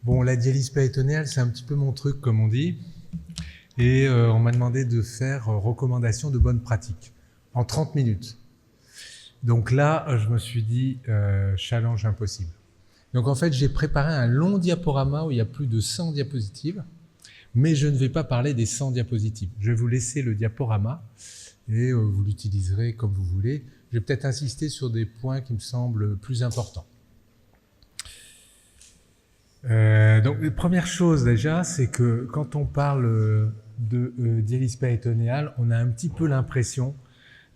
Bon, la dialyse péritonéale, c'est un petit peu mon truc, comme on dit. Et on m'a demandé de faire recommandation de bonnes pratiques en 30 minutes. Donc là, je me suis dit, challenge impossible. Donc en fait, j'ai préparé un long diaporama où il y a plus de 100 diapositives, mais je ne vais pas parler des 100 diapositives. Je vais vous laisser le diaporama et vous l'utiliserez comme vous voulez. Je vais peut-être insister sur des points qui me semblent plus importants. Donc, la première chose déjà, c'est que quand on parle de dialyse péritonéale, on a un petit peu l'impression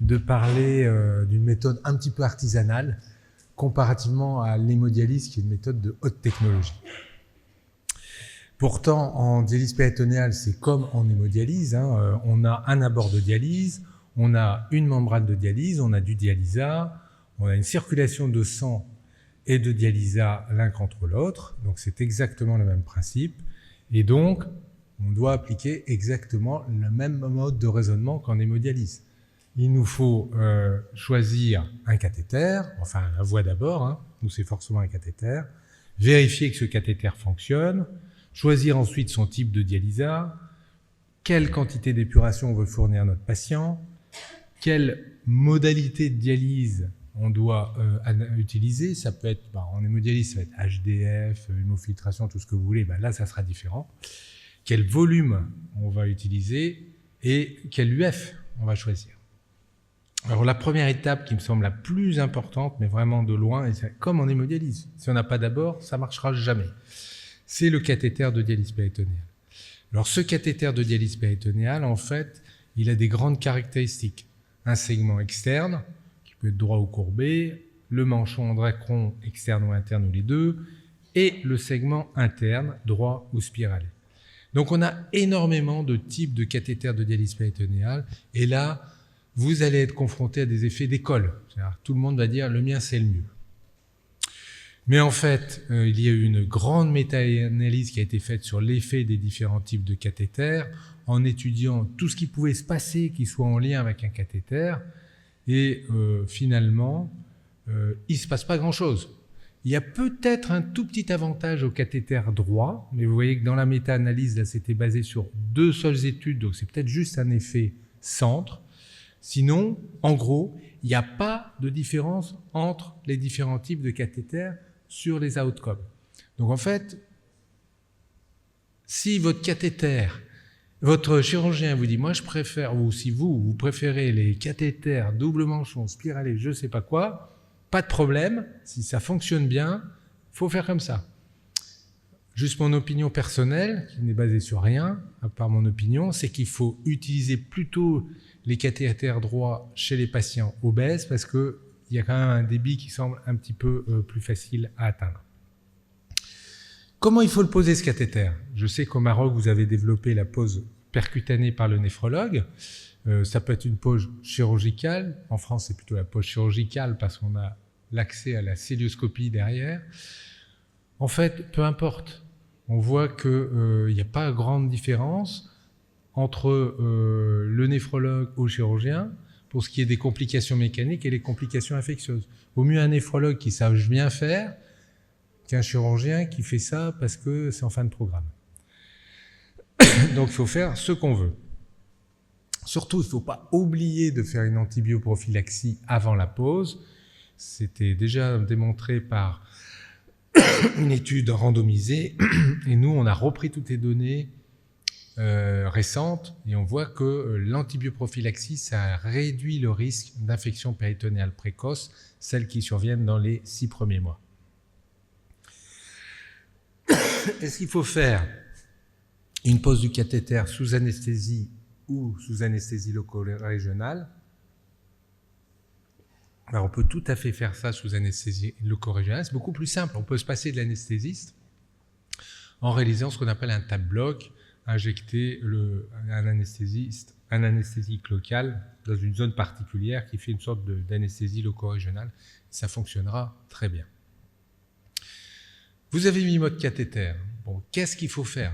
de parler d'une méthode un petit peu artisanale comparativement à l'hémodialyse qui est une méthode de haute technologie. Pourtant, en dialyse péritonéale, c'est comme en hémodialyse, hein, on a un abord de dialyse, on a une membrane de dialyse, on a du dialysat, on a une circulation de sang et de dialysat l'un contre l'autre, donc c'est exactement le même principe, et donc on doit appliquer exactement le même mode de raisonnement qu'en hémodialyse. Il nous faut choisir un cathéter, enfin la voie d'abord, hein, nous c'est forcément un cathéter, vérifier que ce cathéter fonctionne, choisir ensuite son type de dialysat, quelle quantité d'épuration on veut fournir à notre patient, quelle modalité de dialyse on doit utiliser. Ça peut être, en hémodialyse, ça va être HDF, hémofiltration, tout ce que vous voulez, là ça sera différent. Quel volume on va utiliser et quel UF on va choisir. Alors la première étape qui me semble la plus importante, mais vraiment de loin, et c'est comme en hémodialyse, si on n'a pas d'abord, ça ne marchera jamais, c'est le cathéter de dialyse péritonéale. Alors ce cathéter de dialyse péritonéale, en fait, il a des grandes caractéristiques. Un segment externe, qui peut être droit ou courbé, le manchon André-Cron externe ou interne ou les deux, et le segment interne, droit ou spiralé. Donc on a énormément de types de cathéters de dialyse péritonéale, et là, vous allez être confronté à des effets d'école. Tout le monde va dire « le mien, c'est le mieux ». Mais en fait, il y a eu une grande méta-analyse qui a été faite sur l'effet des différents types de cathéters, en étudiant tout ce qui pouvait se passer qui soit en lien avec un cathéter, et finalement, il ne se passe pas grand-chose. Il y a peut-être un tout petit avantage au cathéter droit, mais vous voyez que dans la méta-analyse, là, c'était basé sur 2 seules études, donc c'est peut-être juste un effet centre. Sinon, en gros, il n'y a pas de différence entre les différents types de cathéters sur les outcomes. Donc en fait, si votre cathéter, votre chirurgien vous dit « moi je préfère », ou si vous préférez les cathéters double manchon, spiralés, je ne sais pas quoi, pas de problème, si ça fonctionne bien, il faut faire comme ça. Juste mon opinion personnelle, qui n'est basée sur rien, à part mon opinion, c'est qu'il faut utiliser plutôt les cathéters droits chez les patients obèses parce qu'il y a quand même un débit qui semble un petit peu plus facile à atteindre. Comment il faut le poser ce cathéter? Je sais qu'au Maroc, vous avez développé la pose percutanée par le néphrologue. Ça peut être une pose chirurgicale. En France, c'est plutôt la pose chirurgicale parce qu'on a l'accès à la célioscopie derrière. En fait, peu importe. On voit qu'il n'y a pas grande différence entre le néphrologue ou le chirurgien pour ce qui est des complications mécaniques et les complications infectieuses. Vaut mieux un néphrologue qui sache bien faire qu'un chirurgien qui fait ça parce que c'est en fin de programme. Donc il faut faire ce qu'on veut. Surtout, il ne faut pas oublier de faire une antibioprophylaxie avant la pause. C'était déjà démontré par une étude randomisée et nous, on a repris toutes les données récentes et on voit que l'antibioprophylaxie, ça réduit le risque d'infection péritonéale précoce, celles qui surviennent dans les 6 premiers mois. Est-ce qu'il faut faire une pose du cathéter sous anesthésie ou sous anesthésie loco-régionale? Alors, on peut tout à fait faire ça sous anesthésie loco-régionale. C'est beaucoup plus simple. On peut se passer de l'anesthésiste en réalisant ce qu'on appelle un tap block, injecter un anesthésique local dans une zone particulière qui fait une sorte d'anesthésie loco-régionale. Ça fonctionnera très bien. Vous avez mis votre cathéter. Bon, qu'est-ce qu'il faut faire?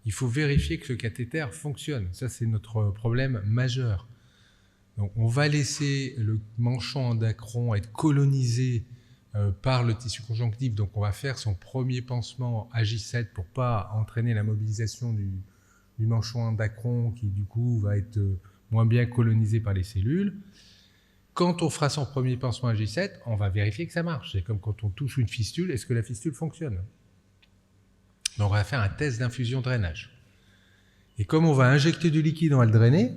Il faut vérifier que ce cathéter fonctionne. Ça, c'est notre problème majeur. Donc, on va laisser le manchon André-Cron être colonisé par le tissu conjonctif. Donc on va faire son premier pansement à J7 pour pas entraîner la mobilisation du manchon d'acron qui du coup va être moins bien colonisé par les cellules. Quand on fera son premier pansement à J7, on va vérifier que ça marche. C'est comme quand on touche une fistule, est-ce que la fistule fonctionne? Donc on va faire un test d'infusion-drainage. Et comme on va injecter du liquide, on va le drainer,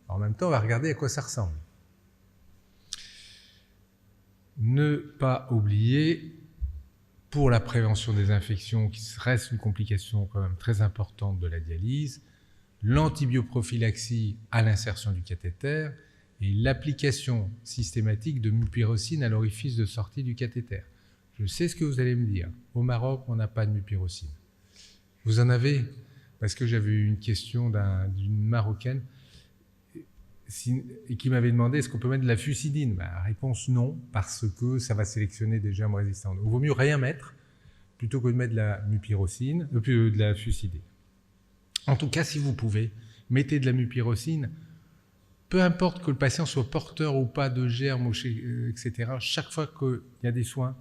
en même temps on va regarder à quoi ça ressemble. Ne pas oublier, pour la prévention des infections, qui reste une complication quand même très importante de la dialyse, l'antibioprophylaxie à l'insertion du cathéter et l'application systématique de mupirocine à l'orifice de sortie du cathéter. Je sais ce que vous allez me dire. Au Maroc, on n'a pas de mupirocine. Vous en avez? Parce que j'avais eu une question d'une Marocaine et qui m'avait demandé est-ce qu'on peut mettre de la fusidine? La réponse non, parce que ça va sélectionner des germes résistants. Donc, il vaut mieux rien mettre plutôt que de mettre de la mupirocine, de la fusidine. En tout cas, si vous pouvez, mettez de la mupirocine, peu importe que le patient soit porteur ou pas de germes, etc. Chaque fois qu'il y a des soins,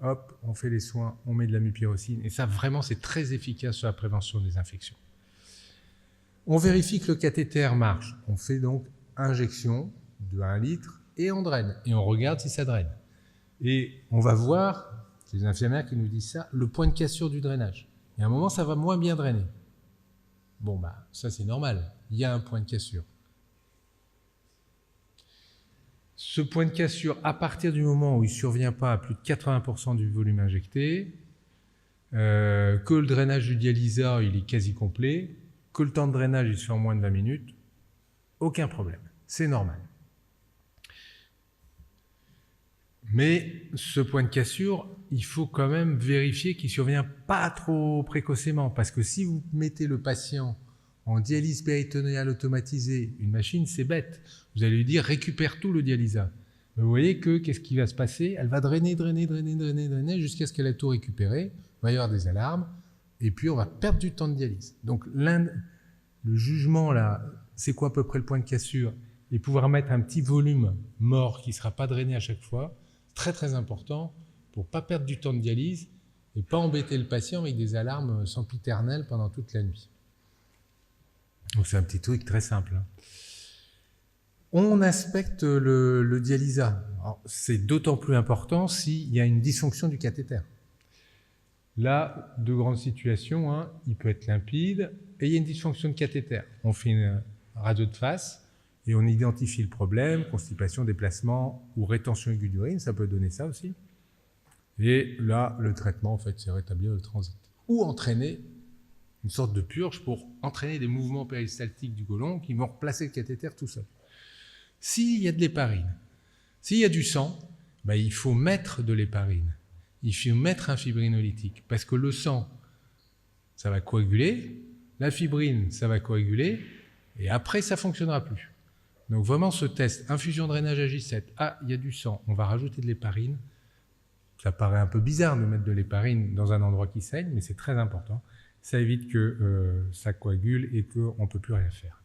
hop, on fait les soins, on met de la mupirocine. Et ça, vraiment, c'est très efficace sur la prévention des infections. On vérifie que le cathéter marche. On fait donc injection de 1 litre et on draine. Et on regarde si ça draine. Et on va voir, c'est les infirmières qui nous disent ça, le point de cassure du drainage. Et à un moment, ça va moins bien drainer. Bon, ça c'est normal. Il y a un point de cassure. Ce point de cassure, à partir du moment où il ne survient pas à plus de 80% du volume injecté, que le drainage du dialysat il est quasi complet, que le temps de drainage il se fait en moins de 20 minutes, aucun problème, c'est normal. Mais ce point de cassure, il faut quand même vérifier qu'il ne survient pas trop précocement, parce que si vous mettez le patient en dialyse péritonéale automatisée, une machine, c'est bête. Vous allez lui dire, récupère tout le dialysat. Mais vous voyez que, qu'est-ce qui va se passer? Elle va drainer jusqu'à ce qu'elle ait tout récupéré. Il va y avoir des alarmes, et puis on va perdre du temps de dialyse. Donc le jugement, là, c'est quoi à peu près le point de cassure? Et pouvoir mettre un petit volume mort qui ne sera pas drainé à chaque fois, très très important, pour ne pas perdre du temps de dialyse, et pas embêter le patient avec des alarmes sempiternelles pendant toute la nuit. Donc c'est un petit truc très simple. On inspecte le dialysat. C'est d'autant plus important s'il y a une dysfonction du cathéter. Là, de grandes situations, il peut être limpide et il y a une dysfonction de cathéter. On fait une radio de face et on identifie le problème, constipation, déplacement ou rétention aiguë d'urine, ça peut donner ça aussi. Et là, le traitement, en fait, c'est rétablir le transit. Ou entraîner une sorte de purge pour entraîner des mouvements péristaltiques du côlon qui vont replacer le cathéter tout seul. S'il y a de l'héparine, s'il y a du sang, il faut mettre de l'héparine. Il faut mettre un fibrinolytique parce que le sang, ça va coaguler, la fibrine, ça va coaguler, et après, ça ne fonctionnera plus. Donc vraiment, ce test, infusion drainage à J7, il y a du sang, on va rajouter de l'héparine. Ça paraît un peu bizarre de mettre de l'héparine dans un endroit qui saigne, mais c'est très important. Ça évite que ça coagule et qu'on ne peut plus rien faire.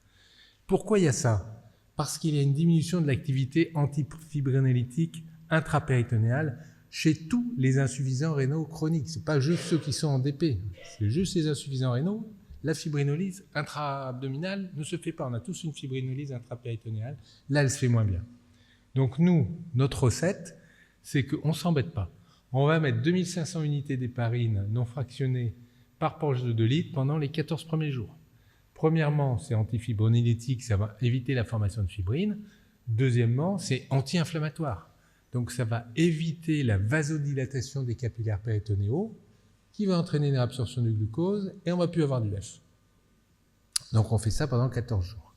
Pourquoi il y a ça? Parce qu'il y a une diminution de l'activité antifibrinolytique intrapéritonéale chez tous les insuffisants rénaux chroniques. Ce n'est pas juste ceux qui sont en DP, c'est juste les insuffisants rénaux. La fibrinolyse intra-abdominale ne se fait pas. On a tous une fibrinolyse intrapéritonéale. Là, elle se fait moins bien. Donc nous, notre recette, c'est qu'on ne s'embête pas. On va mettre 2500 unités d'héparine non fractionnées par poche de 2 litres pendant les 14 premiers jours. Premièrement, c'est antifibrinolytique, ça va éviter la formation de fibrine. Deuxièmement, c'est anti-inflammatoire. Donc ça va éviter la vasodilatation des capillaires péritonéaux qui va entraîner une réabsorption du glucose et on ne va plus avoir du lèche. Donc on fait ça pendant 14 jours.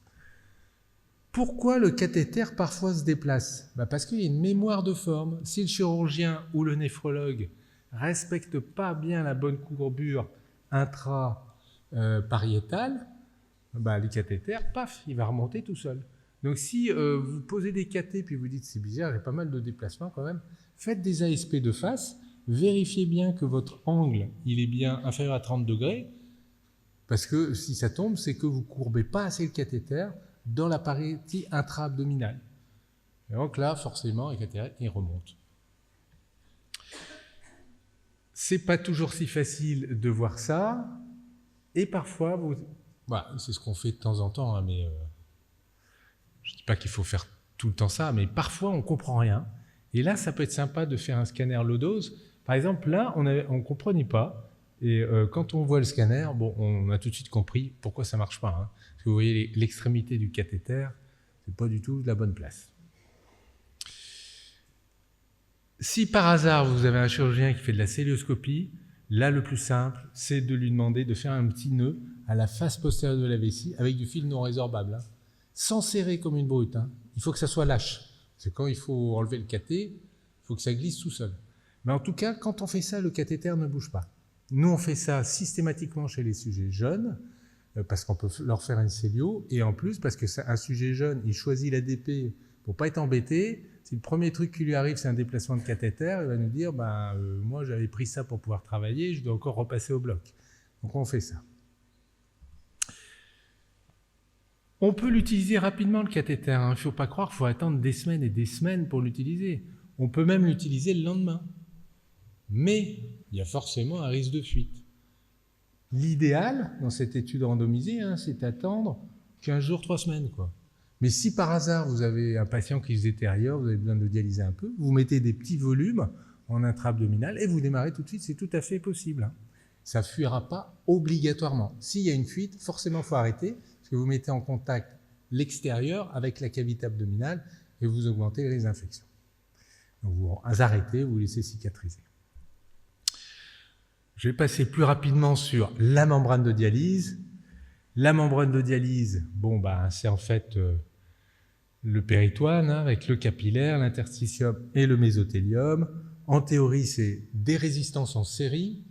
Pourquoi le cathéter parfois se déplace? Parce qu'il y a une mémoire de forme. Si le chirurgien ou le néphrologue ne respecte pas bien la bonne courbure intra-pariétale, le cathéter, paf, il va remonter tout seul. Donc si vous posez des cathés puis vous dites c'est bizarre, il y a pas mal de déplacements quand même, faites des ASP de face, vérifiez bien que votre angle il est bien inférieur à 30 degrés, parce que si ça tombe, c'est que vous ne courbez pas assez le cathéter dans la partie intra-abdominale. Et donc là, forcément, le cathéter il remonte. c'est pas toujours si facile de voir ça, et parfois, c'est ce qu'on fait de temps en temps, hein, mais je dis pas qu'il faut faire tout le temps ça, mais parfois on comprend rien, et là, ça peut être sympa de faire un scanner low dose. Par exemple, là, on comprenait pas, et quand on voit le scanner, bon, on a tout de suite compris pourquoi ça marche pas, hein. Parce que vous voyez l'extrémité du cathéter, c'est pas du tout la bonne place. Si par hasard vous avez un chirurgien qui fait de la célioscopie, là le plus simple, c'est de lui demander de faire un petit nœud à la face postérieure de la vessie avec du fil non résorbable, hein, sans serrer comme une brute, hein. Il faut que ça soit lâche. C'est quand il faut enlever le cathé, il faut que ça glisse tout seul. Mais en tout cas, quand on fait ça, le cathéter ne bouge pas. Nous, on fait ça systématiquement chez les sujets jeunes, parce qu'on peut leur faire une célio, et en plus parce qu'un sujet jeune, il choisit l'ADP pour pas être embêté. Si le premier truc qui lui arrive, c'est un déplacement de cathéter, il va nous dire moi j'avais pris ça pour pouvoir travailler, je dois encore repasser au bloc. Donc on fait ça. On peut l'utiliser rapidement, le cathéter, hein. Il ne faut pas croire qu'il faut attendre des semaines et des semaines pour l'utiliser. On peut même l'utiliser le lendemain. Mais il y a forcément un risque de fuite. L'idéal, dans cette étude randomisée, hein, c'est d'attendre 15 jours, 3 semaines, quoi. Mais si par hasard vous avez un patient qui se détériore, vous avez besoin de dialyser un peu, vous mettez des petits volumes en intra-abdominal et vous démarrez tout de suite, c'est tout à fait possible, hein. Ça ne fuira pas obligatoirement. S'il y a une fuite, forcément il faut arrêter, parce que vous mettez en contact l'extérieur avec la cavité abdominale et vous augmentez les infections. Donc vous arrêtez, vous laissez cicatriser. Je vais passer plus rapidement sur la membrane de dialyse. La membrane de dialyse, c'est en fait le péritoine, hein, avec le capillaire, l'interstitium et le mésothélium. En théorie, c'est des résistances en série,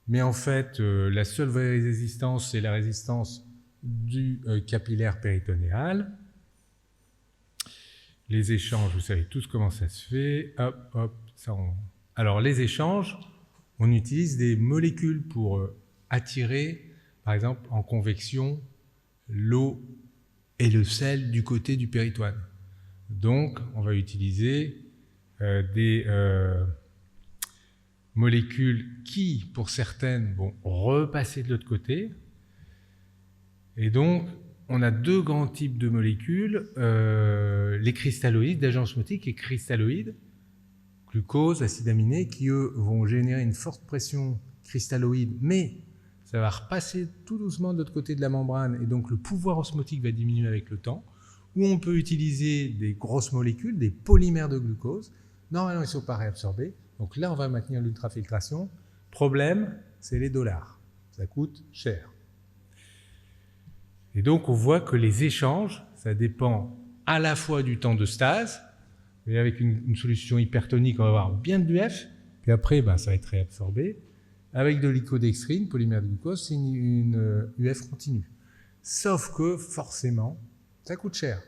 mais en fait, la seule vraie résistance, c'est la résistance du capillaire péritonéal. Les échanges, vous savez tous comment ça se fait. Hop, hop, Alors, les échanges, on utilise des molécules pour attirer, par exemple, en convection, l'eau et le sel du côté du péritoine. Donc, on va utiliser des molécules qui, pour certaines, vont repasser de l'autre côté. Et donc, on a deux grands types de molécules, les cristalloïdes, d'agents osmotiques et cristalloïdes, glucose, acide aminé, qui eux vont générer une forte pression cristalloïde, mais ça va repasser tout doucement de l'autre côté de la membrane, et donc le pouvoir osmotique va diminuer avec le temps. Ou on peut utiliser des grosses molécules, des polymères de glucose. Normalement, ils ne sont pas réabsorbés, donc là, on va maintenir l'ultrafiltration. Problème, c'est les dollars. Ça coûte cher. Et donc, on voit que les échanges, ça dépend à la fois du temps de stase, et avec une solution hypertonique, on va avoir bien de l'UF, puis après, ça va être réabsorbé. Avec de l'icodextrine, polymère de glucose, c'est une UF continue. Sauf que, forcément, ça coûte cher.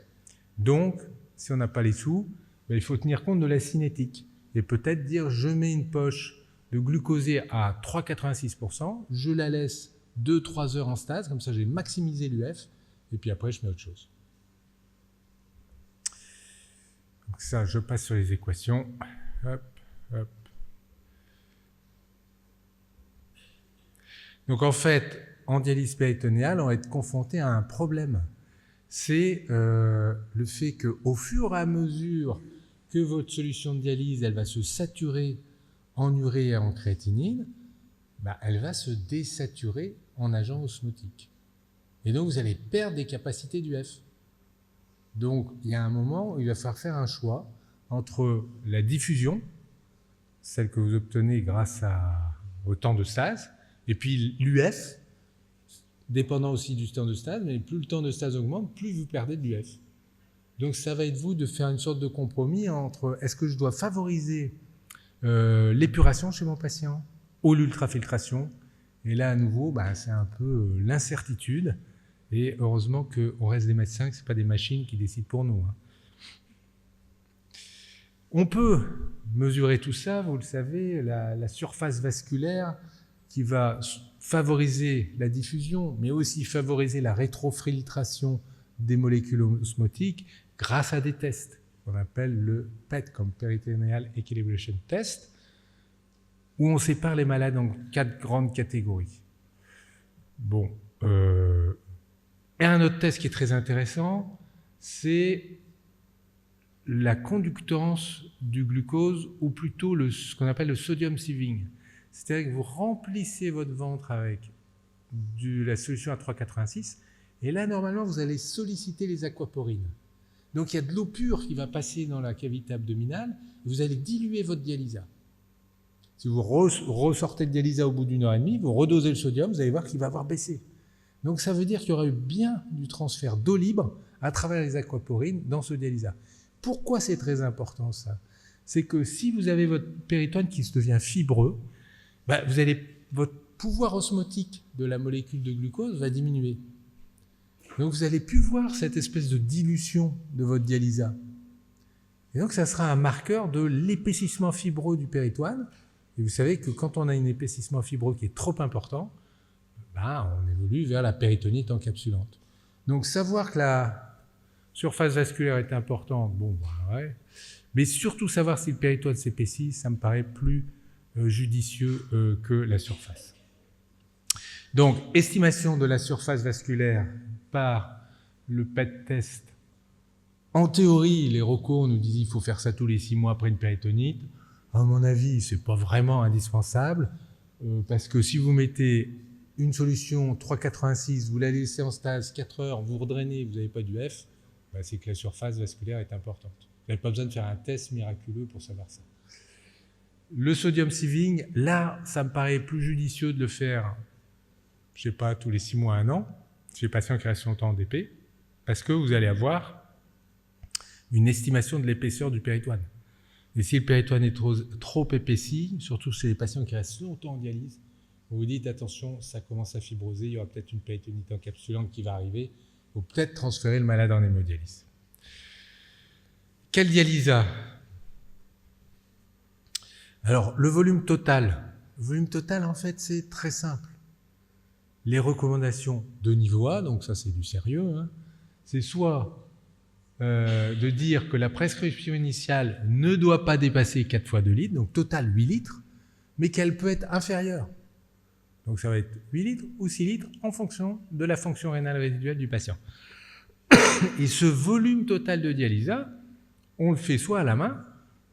Donc, si on n'a pas les sous, il faut tenir compte de la cinétique. Et peut-être dire, je mets une poche de glucosée à 3,86%, je la laisse 2-3 heures en stase, comme ça j'ai maximisé l'UF, et puis après je mets autre chose. Donc ça, je passe sur les équations. Hop, hop. Donc en fait, en dialyse péritonéale, on va être confronté à un problème. C'est le fait qu'au fur et à mesure que votre solution de dialyse, elle va se saturer en urée et en créatinine, elle va se désaturer en agent osmotique. Et donc, vous allez perdre des capacités d'UF. Donc, il y a un moment où il va falloir faire un choix entre la diffusion, celle que vous obtenez grâce au temps de stase, et puis l'UF, dépendant aussi du temps de stase, mais plus le temps de stase augmente, plus vous perdez de l'UF. Donc, ça va être vous de faire une sorte de compromis entre est-ce que je dois favoriser l'épuration chez mon patient ou l'ultrafiltration. Et là, à nouveau, c'est un peu l'incertitude. Et heureusement qu'on reste des médecins, que ce n'est pas des machines qui décident pour nous, hein. On peut mesurer tout ça, vous le savez, la surface vasculaire qui va favoriser la diffusion, mais aussi favoriser la rétrofiltration des molécules osmotiques grâce à des tests qu'on appelle le PET, comme Peritoneal Equilibration Test, où on sépare les malades en 4 grandes catégories. Bon. Et un autre test qui est très intéressant, c'est la conductance du glucose, ou plutôt ce qu'on appelle le sodium sieving. C'est-à-dire que vous remplissez votre ventre avec la solution à 3,86, et là, normalement, vous allez solliciter les aquaporines. Donc, il y a de l'eau pure qui va passer dans la cavité abdominale, et vous allez diluer votre dialysa. Si vous ressortez le dialysa au bout d'1 heure et demie, vous redosez le sodium, vous allez voir qu'il va avoir baissé. Donc, ça veut dire qu'il y aura eu bien du transfert d'eau libre à travers les aquaporines dans ce dialysa. Pourquoi c'est très important, ça? C'est que si vous avez votre péritoine qui se devient fibreux, votre pouvoir osmotique de la molécule de glucose va diminuer. Donc, vous n'allez plus voir cette espèce de dilution de votre dialysa. Et donc, ça sera un marqueur de l'épaississement fibreux du péritoine. Et vous savez que quand on a un épaississement fibreux qui est trop important, on évolue vers la péritonite encapsulante. Donc, savoir que la surface vasculaire est importante, ouais. Mais surtout savoir si le péritoine s'épaissit, ça me paraît plus judicieux que la surface. Donc, estimation de la surface vasculaire par le PET test. En théorie, les recos nous disent qu'il faut faire ça tous les 6 mois après une péritonite. À mon avis, ce n'est pas vraiment indispensable, parce que si vous mettez une solution 3,86, vous la laissez en stase 4 heures, vous redrainez, vous n'avez pas du F, c'est que la surface vasculaire est importante. Vous n'avez pas besoin de faire un test miraculeux pour savoir ça. Le sodium sieving, là, ça me paraît plus judicieux de le faire, je ne sais pas, tous les 6 mois, 1 an, chez les patients qui restent longtemps en DP, parce que vous allez avoir une estimation de l'épaisseur du péritoine. Et si le péritoine est trop épaissi, surtout chez les patients qui restent longtemps en dialyse, vous vous dites, attention, ça commence à fibroser, il y aura peut-être une péritonite encapsulante qui va arriver, il faut peut-être transférer le malade en hémodialyse. Quel dialysa? Alors, le volume total. Le volume total, en fait, c'est très simple. Les recommandations de niveau A, donc ça c'est du sérieux, c'est soit de dire que la prescription initiale ne doit pas dépasser 4 fois 2 litres, donc total 8 litres, mais qu'elle peut être inférieure. Donc ça va être 8 litres ou 6 litres en fonction de la fonction rénale résiduelle du patient. Et ce volume total de dialysa, on le fait soit à la main,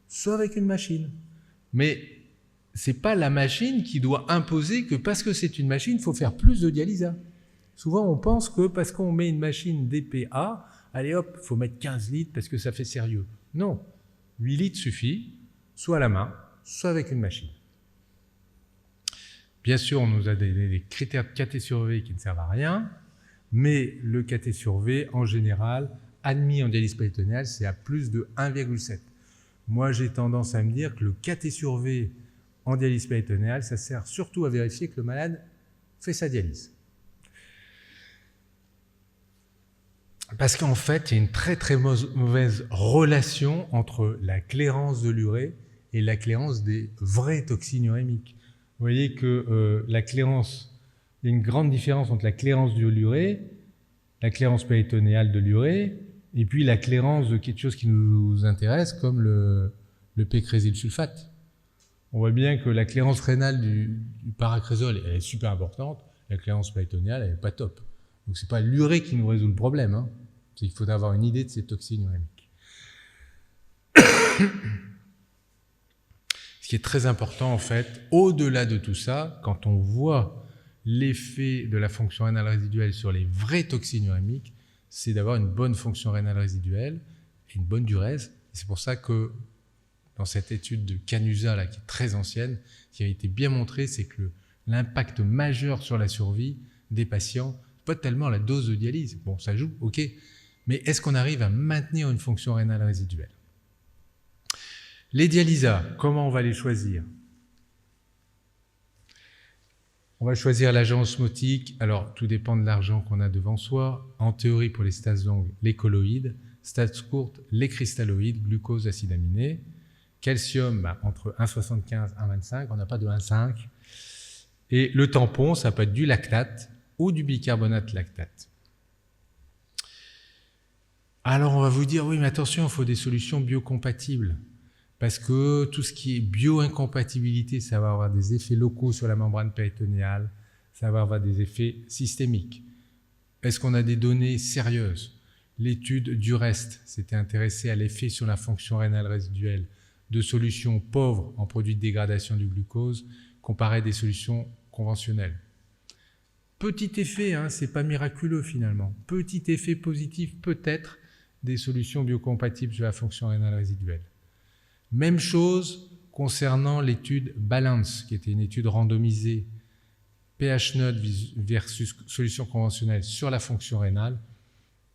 soit avec une machine. Mais ce n'est pas la machine qui doit imposer que parce que c'est une machine, il faut faire plus de dialysa. Souvent, on pense que parce qu'on met une machine DPA, allez hop, il faut mettre 15 litres parce que ça fait sérieux. Non, 8 litres suffit, soit à la main, soit avec une machine. Bien sûr, on nous a donné des critères de KT sur V qui ne servent à rien, mais le KT sur V, en général, admis en dialyse péritonéale, c'est à plus de 1,7. Moi, j'ai tendance à me dire que le KT sur V en dialyse péritonéale, ça sert surtout à vérifier que le malade fait sa dialyse. Parce qu'en fait, il y a une très très mauvaise relation entre la clairance de l'urée et la clairance des vraies toxines urémiques. Vous voyez que la clairance, il y a une grande différence entre la clairance de l'urée, la clairance péritonéale de l'urée, et puis la clairance de quelque chose qui nous intéresse, comme le pécrésyl sulfate. On voit bien que la clairance rénale du paracrésol, elle est super importante, la clairance péritonéale, elle n'est pas top. Donc ce n'est pas l'urée qui nous résout le problème, c'est qu'il faut avoir une idée de ces toxines urémiques. Ce qui est très important, en fait, au-delà de tout ça, quand on voit l'effet de la fonction rénale résiduelle sur les vraies toxines urémiques, c'est d'avoir une bonne fonction rénale résiduelle et une bonne diurèse. C'est pour ça que dans cette étude de Canusa, là, qui est très ancienne, ce qui a été bien montré, c'est que l'impact majeur sur la survie des patients, pas tellement la dose de dialyse, bon, ça joue, ok, mais est-ce qu'on arrive à maintenir une fonction rénale résiduelle? Les dialysas, comment on va les choisir? On va choisir l'agent osmotique. Alors, tout dépend de l'argent qu'on a devant soi. En théorie, pour les stases longues, les colloïdes. Stases courtes, les cristalloïdes, glucose, acide aminé. Calcium, entre 1,75 et 1,25. On n'a pas de 1,5. Et le tampon, ça peut être du lactate ou du bicarbonate lactate. Alors, on va vous dire, oui, mais attention, il faut des solutions biocompatibles. parce que tout ce qui est bioincompatibilité, ça va avoir des effets locaux sur la membrane péritonéale, ça va avoir des effets systémiques. Est-ce qu'on a des données sérieuses? L'étude du reste s'était intéressée à l'effet sur la fonction rénale résiduelle de solutions pauvres en produits de dégradation du glucose comparé à des solutions conventionnelles. Petit effet, hein, c'est pas miraculeux finalement. Petit effet positif peut-être des solutions biocompatibles sur la fonction rénale résiduelle. Même chose concernant l'étude BALANCE, qui était une étude randomisée pH neutre versus solution conventionnelle sur la fonction rénale.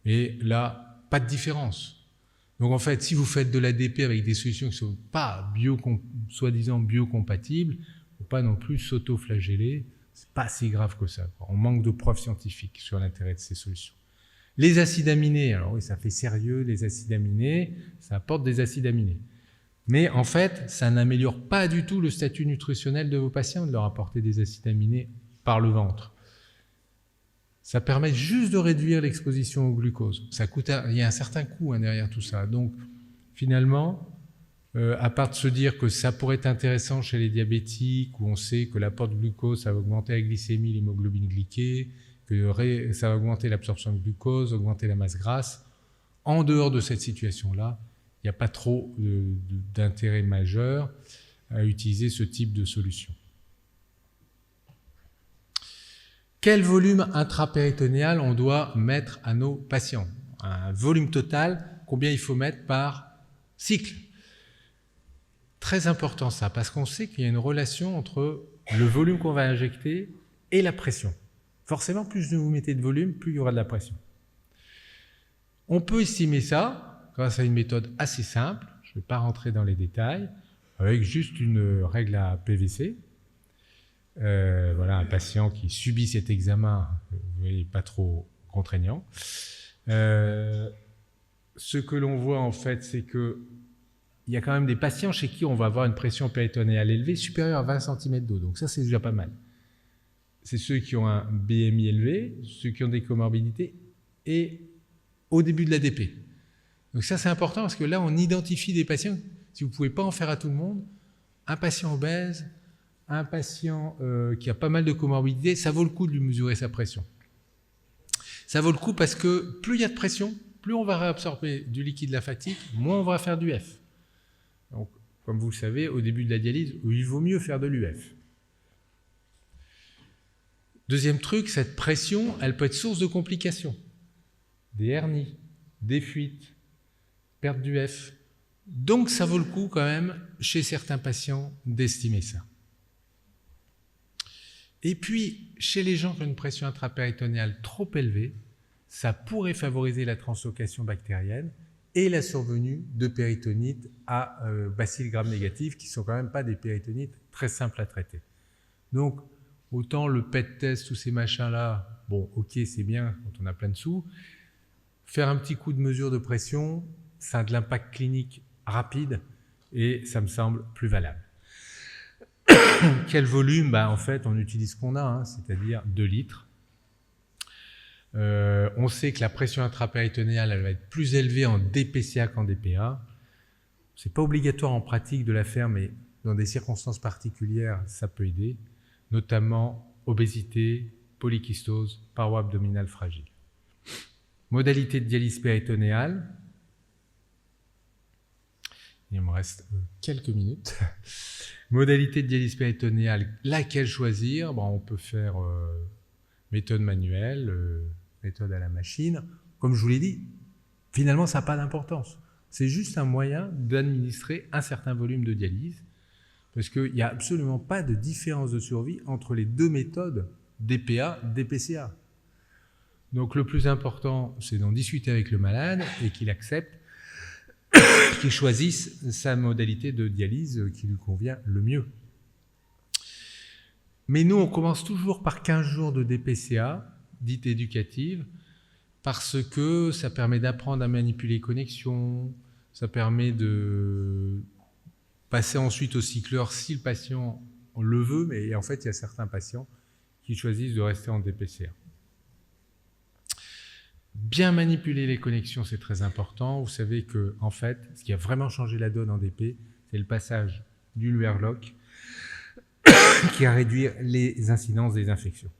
Et là, pas de différence. Donc en fait, si vous faites de l'ADP avec des solutions qui ne sont pas soi-disant biocompatibles, il ne faut pas non plus s'auto-flageller. Ce n'est pas si grave que ça. On manque de preuves scientifiques sur l'intérêt de ces solutions. Les acides aminés, alors oui, ça fait sérieux, les acides aminés, ça apporte des acides aminés. Mais en fait, ça n'améliore pas du tout le statut nutritionnel de vos patients de leur apporter des acides aminés par le ventre. Ça permet juste de réduire l'exposition au glucose. Il y a un certain coût derrière tout ça. Donc, finalement, à part de se dire que ça pourrait être intéressant chez les diabétiques, où on sait que l'apport de glucose, ça va augmenter la glycémie, l'hémoglobine glyquée, que ça va augmenter l'absorption de glucose, augmenter la masse grasse, en dehors de cette situation-là, il n'y a pas trop d'intérêt majeur à utiliser ce type de solution. Quel volume intrapéritonéal on doit mettre à nos patients? Un volume total, combien il faut mettre par cycle? Très important ça, parce qu'on sait qu'il y a une relation entre le volume qu'on va injecter et la pression. Forcément, plus vous mettez de volume, plus il y aura de la pression. On peut estimer ça grâce à une méthode assez simple, je ne vais pas rentrer dans les détails, avec juste une règle à PVC. Voilà, un patient qui subit cet examen, vous voyez, pas trop contraignant. Ce que l'on voit en fait, c'est que il y a quand même des patients chez qui on va avoir une pression péritonéale élevée supérieure à 20 cm d'eau. Donc ça, c'est déjà pas mal. C'est ceux qui ont un BMI élevé, ceux qui ont des comorbidités et au début de l'ADP. Donc ça, c'est important parce que là, on identifie des patients, si vous ne pouvez pas en faire à tout le monde, un patient obèse, un patient qui a pas mal de comorbidités, ça vaut le coup de lui mesurer sa pression. Ça vaut le coup parce que plus il y a de pression, plus on va réabsorber du liquide lymphatiques, moins on va faire d'UF. Donc, comme vous le savez, au début de la dialyse, il vaut mieux faire de l'UF. Deuxième truc, cette pression, elle peut être source de complications. Des hernies, des fuites, perte d'UF. Donc, ça vaut le coup quand même, chez certains patients, d'estimer ça. Et puis, chez les gens qui ont une pression intrapéritonéale trop élevée, ça pourrait favoriser la translocation bactérienne et la survenue de péritonites à bacilles gram négatifs, qui ne sont quand même pas des péritonites très simples à traiter. Donc, autant le PET test, tous ces machins-là, bon, ok, c'est bien quand on a plein de sous. Faire un petit coup de mesure de pression, ça a de l'impact clinique rapide et ça me semble plus valable. Quel volume? En fait, on utilise ce qu'on a, hein, c'est-à-dire 2 litres. On sait que la pression intrapéritonéale, elle va être plus élevée en DPCA qu'en DPA. Ce n'est pas obligatoire en pratique de la faire, mais dans des circonstances particulières, ça peut aider, notamment obésité, polykystose, paroi abdominale fragile. Modalité de dialyse péritonéale. Il me reste quelques minutes. Modalité de dialyse péritonéale, laquelle choisir? On peut faire méthode manuelle, méthode à la machine. Comme je vous l'ai dit, finalement, ça n'a pas d'importance. C'est juste un moyen d'administrer un certain volume de dialyse, parce qu'il n'y a absolument pas de différence de survie entre les deux méthodes DPA, DPCA. Donc le plus important, c'est d'en discuter avec le malade et qu'il accepte, qu'il choisisse sa modalité de dialyse qui lui convient le mieux. Mais nous, on commence toujours par 15 jours de DPCA, dite éducative, parce que ça permet d'apprendre à manipuler les connexions, ça permet de passer ensuite au cycleur si le patient le veut, mais en fait, il y a certains patients qui choisissent de rester en DPCA. Bien manipuler les connexions, c'est très important. Vous savez que, en fait, ce qui a vraiment changé la donne en DP, c'est le passage du Luerloc qui a réduit les incidences des infections.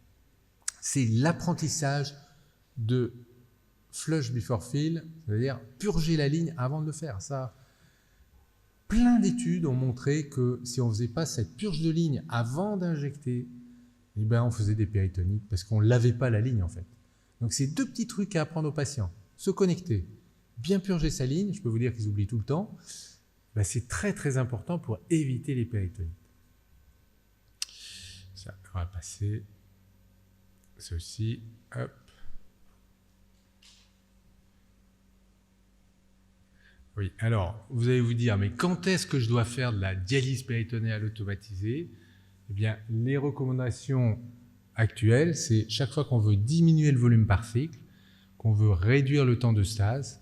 C'est l'apprentissage de flush before fill, c'est-à-dire purger la ligne avant de le faire. Ça, plein d'études ont montré que si on ne faisait pas cette purge de ligne avant d'injecter, eh ben on faisait des péritonites parce qu'on ne lavait pas la ligne en fait. Donc c'est 2 petits trucs à apprendre aux patients. Se connecter, bien purger sa ligne, je peux vous dire qu'ils oublient tout le temps, ben c'est très très important pour éviter les péritonites. Ça, on va passer ceci, hop. Oui, alors, vous allez vous dire, mais quand est-ce que je dois faire de la dialyse péritonéale automatisée? Eh bien, les recommandations actuelles, c'est chaque fois qu'on veut diminuer le volume par cycle, qu'on veut réduire le temps de stase,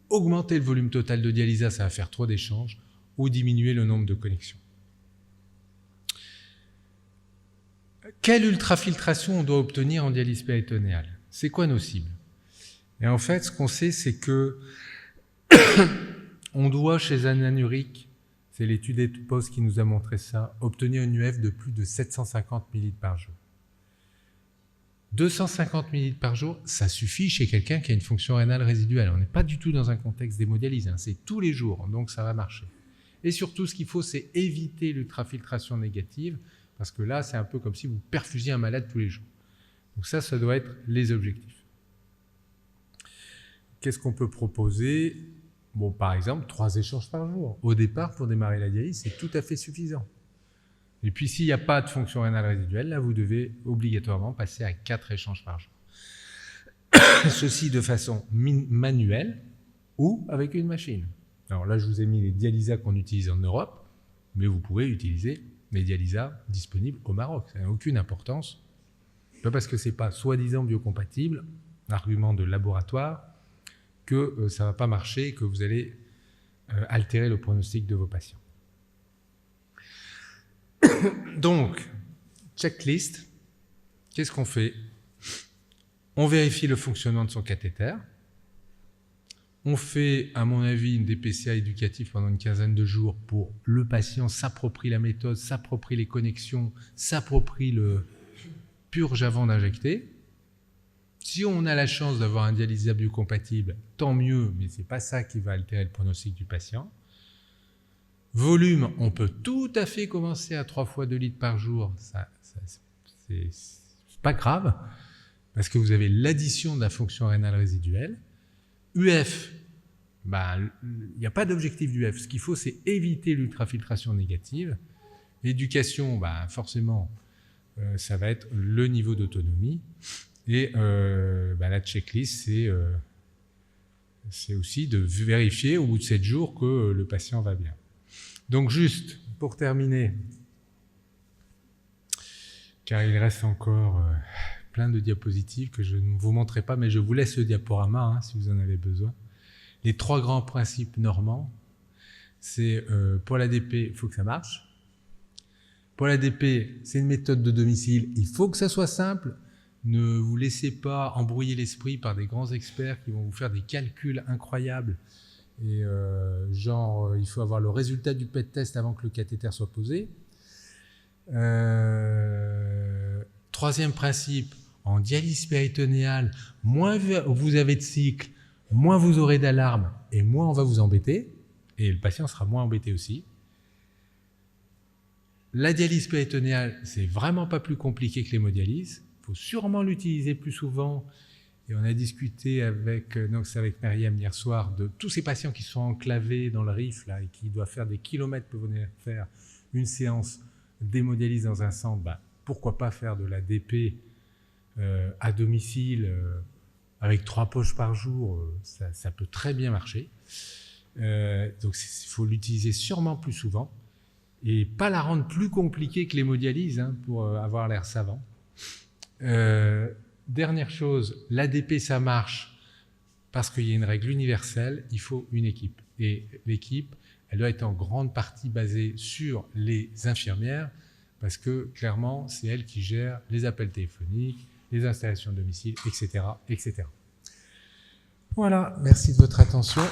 augmenter le volume total de dialysa, ça va faire trop d'échanges, ou diminuer le nombre de connexions. Quelle ultrafiltration on doit obtenir en dialyse péritonéale? C'est quoi nos cibles? Et en fait, ce qu'on sait, c'est que on doit, chez un anurique, c'est l'étude EPOS qui nous a montré ça, obtenir une UF de plus de 750 ml par jour. 250 ml par jour, ça suffit chez quelqu'un qui a une fonction rénale résiduelle. On n'est pas du tout dans un contexte d'hémodialyse, hein, c'est tous les jours, donc ça va marcher. Et surtout, ce qu'il faut, c'est éviter l'ultrafiltration négative, parce que là, c'est un peu comme si vous perfusiez un malade tous les jours. Donc ça doit être les objectifs. Qu'est-ce qu'on peut proposer? Bon, par exemple, 3 échanges par jour. Au départ, pour démarrer la dialyse, c'est tout à fait suffisant. Et puis, s'il n'y a pas de fonction rénale résiduelle, là, vous devez obligatoirement passer à 4 échanges par jour. Ceci de façon manuelle ou avec une machine. Alors là, je vous ai mis les dialysas qu'on utilise en Europe, mais vous pouvez utiliser les dialysas disponibles au Maroc. Ça n'a aucune importance. Pas parce que ce n'est pas soi-disant biocompatible, argument de laboratoire, que ça ne va pas marcher et que vous allez altérer le pronostic de vos patients. Donc, checklist, qu'est-ce qu'on fait? On vérifie le fonctionnement de son cathéter. On fait, à mon avis, une DPCA éducative pendant une quinzaine de jours pour le patient s'approprie la méthode, s'approprie les connexions, s'approprie le purge avant d'injecter. Si on a la chance d'avoir un dialysa biocompatible, tant mieux, mais ce n'est pas ça qui va altérer le pronostic du patient. Volume, on peut tout à fait commencer à 3 fois 2 litres par jour. C'est pas grave, parce que vous avez l'addition de la fonction rénale résiduelle. UF, il n'y a pas d'objectif d'UF. Ce qu'il faut, c'est éviter l'ultrafiltration négative. L'éducation, forcément, ça va être le niveau d'autonomie. Et la checklist, c'est aussi de vérifier au bout de 7 jours que le patient va bien. Donc juste, pour terminer, car il reste encore plein de diapositives que je ne vous montrerai pas, mais je vous laisse le diaporama si vous en avez besoin. Les 3 grands principes normands, c'est pour l'ADP, il faut que ça marche. Pour l'ADP, c'est une méthode de domicile, il faut que ça soit simple. Ne vous laissez pas embrouiller l'esprit par des grands experts qui vont vous faire des calculs incroyables. Et il faut avoir le résultat du PET test avant que le cathéter soit posé. 3e principe, en dialyse péritonéale, moins vous avez de cycles, moins vous aurez d'alarmes et moins on va vous embêter. Et le patient sera moins embêté aussi. La dialyse péritonéale, c'est vraiment pas plus compliqué que l'hémodialyse. Il faut sûrement l'utiliser plus souvent. Et on a discuté avec Myriam hier soir de tous ces patients qui sont enclavés dans le RIF là, et qui doivent faire des kilomètres pour venir faire une séance d'hémodialyse dans un centre. Pourquoi pas faire de la DP à domicile avec 3 poches par jour, ça peut très bien marcher. Donc il faut l'utiliser sûrement plus souvent et pas la rendre plus compliquée que l'hémodialyse pour avoir l'air savant. Dernière chose, l'ADP ça marche parce qu'il y a une règle universelle, il faut une équipe. Et l'équipe, elle doit être en grande partie basée sur les infirmières parce que clairement, c'est elles qui gèrent les appels téléphoniques, les installations de domicile, etc., etc. Voilà, merci de votre attention.